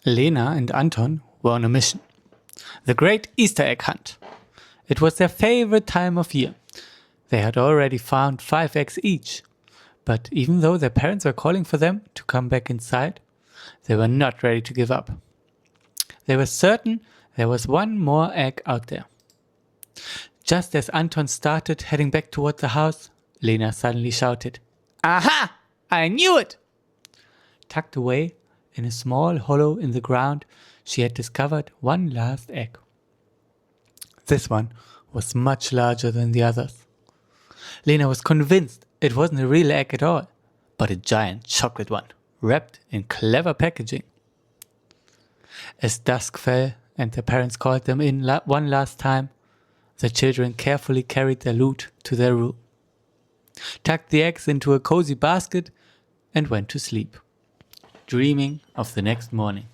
Lena and Anton were on a mission. The great Easter egg hunt. It was their favorite time of year. They had already found 5 eggs each. But even though their parents were calling for them to come back inside, they were not ready to give up. They were certain there was one more egg out there. Just as Anton started heading back toward the house, Lena suddenly shouted, "Aha! I knew it!" Tucked away in a small hollow in the ground, she had discovered one last egg. This one was much larger than the others. Lena was convinced it wasn't a real egg at all, but a giant chocolate one, wrapped in clever packaging. As dusk fell and their parents called them in one last time, the children carefully carried their loot to their room, tucked the eggs into a cozy basket, and went to sleep, dreaming of the next morning.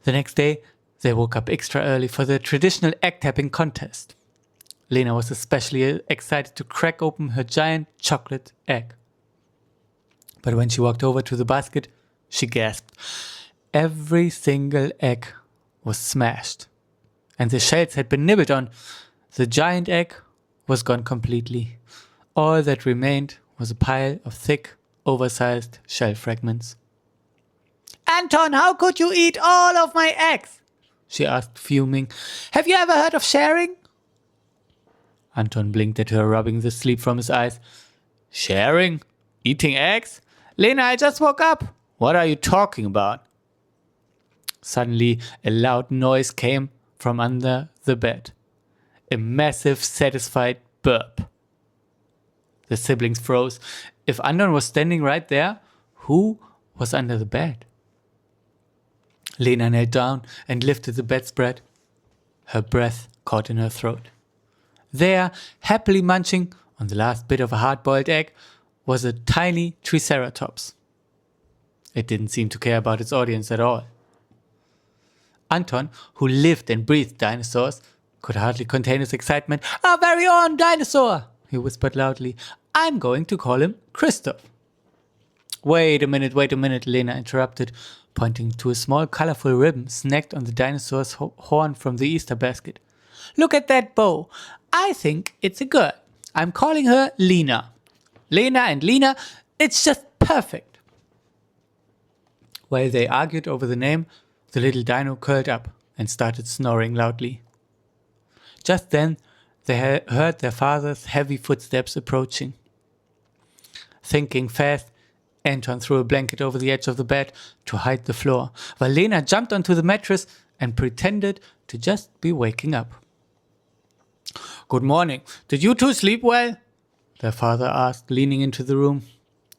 The next day, they woke up extra early for the traditional egg-tapping contest. Lena was especially excited to crack open her giant chocolate egg. But when she walked over to the basket, she gasped. Every single egg was smashed, and the shells had been nibbled on. The giant egg was gone completely. All that remained was a pile of thick, oversized shell fragments. "Anton, how could you eat all of my eggs?" she asked, fuming. "Have you ever heard of sharing?" Anton blinked at her, rubbing the sleep from his eyes. "Sharing? Eating eggs? Lena, I just woke up. What are you talking about?" Suddenly, a loud noise came from under the bed. A massive, satisfied burp. The siblings froze. If Anton was standing right there, who was under the bed? Lena knelt down and lifted the bedspread. Her breath caught in her throat. There, happily munching on the last bit of a hard-boiled egg, was a tiny Triceratops. It didn't seem to care about its audience at all. Anton, who lived and breathed dinosaurs, could hardly contain his excitement. "Our very own dinosaur!" he whispered loudly. "I'm going to call him Christoph." Wait a minute, Lena interrupted, pointing to a small colorful ribbon snagged on the dinosaur's horn from the Easter basket. "Look at that bow. I think it's a girl. I'm calling her Lina. Lena and Lina, it's just perfect." While they argued over the name, the little dino curled up and started snoring loudly. Just then, they heard their father's heavy footsteps approaching. Thinking fast, Anton threw a blanket over the edge of the bed to hide the floor, while Lena jumped onto the mattress and pretended to just be waking up. "Good morning. Did you two sleep well?" their father asked, leaning into the room.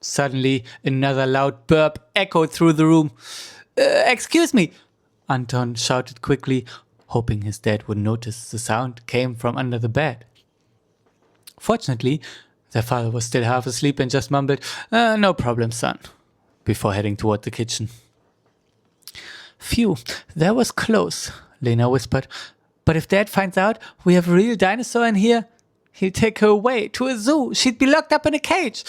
Suddenly, another loud burp echoed through the room. Excuse me," Anton shouted quickly, hoping his dad would notice the sound came from under the bed. Fortunately, their father was still half asleep and just mumbled, "No problem, son," before heading toward the kitchen. "Phew, that was close," Lena whispered. "But if Dad finds out we have a real dinosaur in here, he'll take her away to a zoo. She'd be locked up in a cage.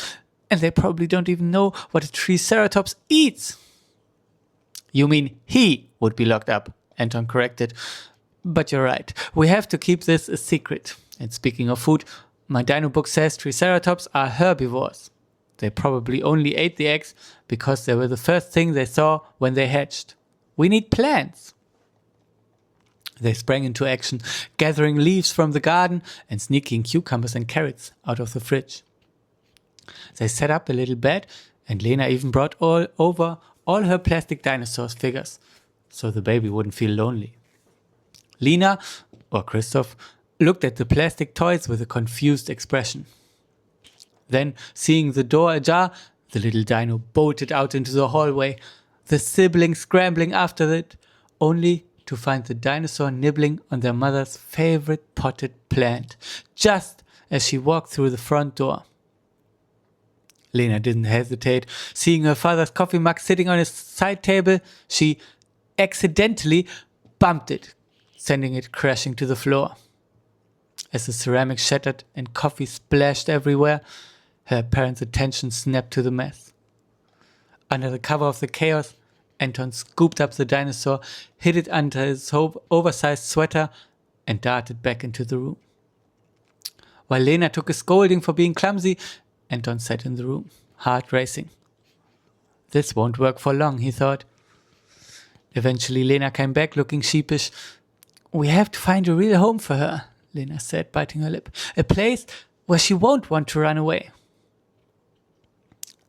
And they probably don't even know what a Triceratops eats." "You mean he would be locked up," Anton corrected. "But you're right. We have to keep this a secret. And speaking of food, my dino book says Triceratops are herbivores. They probably only ate the eggs because they were the first thing they saw when they hatched. We need plants." They sprang into action, gathering leaves from the garden and sneaking cucumbers and carrots out of the fridge. They set up a little bed, and Lena even brought all her plastic dinosaurs figures, so the baby wouldn't feel lonely. Lina, or Christoph, looked at the plastic toys with a confused expression. Then, seeing the door ajar, the little dino bolted out into the hallway, the siblings scrambling after it, only to find the dinosaur nibbling on their mother's favorite potted plant, just as she walked through the front door. Lena didn't hesitate. Seeing her father's coffee mug sitting on his side table, she accidentally bumped it, sending it crashing to the floor. As the ceramic shattered and coffee splashed everywhere, her parents' attention snapped to the mess. Under the cover of the chaos, Anton scooped up the dinosaur, hid it under his oversized sweater, and darted back into the room. While Lena took a scolding for being clumsy, Anton sat in the room, heart racing. This won't work for long, he thought. Eventually Lena came back looking sheepish. We have to find a real home for her, Lena said, biting her lip. A place where she won't want to run away.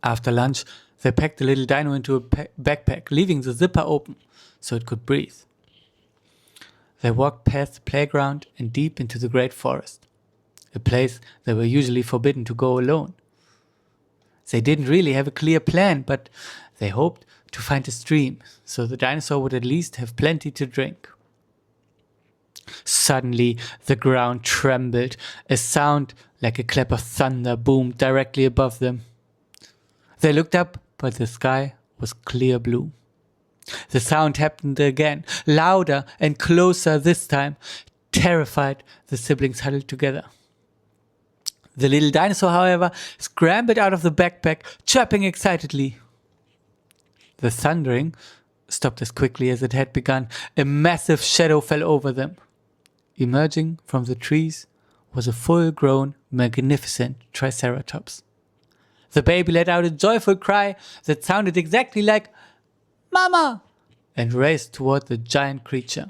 After lunch, they packed the little dino into a backpack, leaving the zipper open so it could breathe. They walked past the playground and deep into the great forest, a place they were usually forbidden to go alone. They didn't really have a clear plan, but they hoped to find a stream so the dinosaur would at least have plenty to drink. Suddenly, the ground trembled. A sound like a clap of thunder boomed directly above them. They looked up, but the sky was clear blue. The sound happened again, louder and closer this time. Terrified, the siblings huddled together. The little dinosaur, however, scrambled out of the backpack, chirping excitedly. The thundering stopped as quickly as it had begun. A massive shadow fell over them. Emerging from the trees was a full-grown, magnificent Triceratops. The baby let out a joyful cry that sounded exactly like "Mama!" and raced toward the giant creature.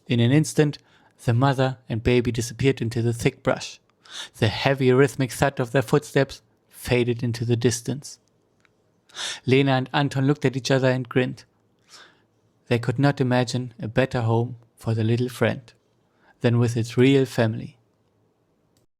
In an instant, the mother and baby disappeared into the thick brush. The heavy rhythmic thud of their footsteps faded into the distance. Lena and Anton looked at each other and grinned. They could not imagine a better home for the little friend than with its real family.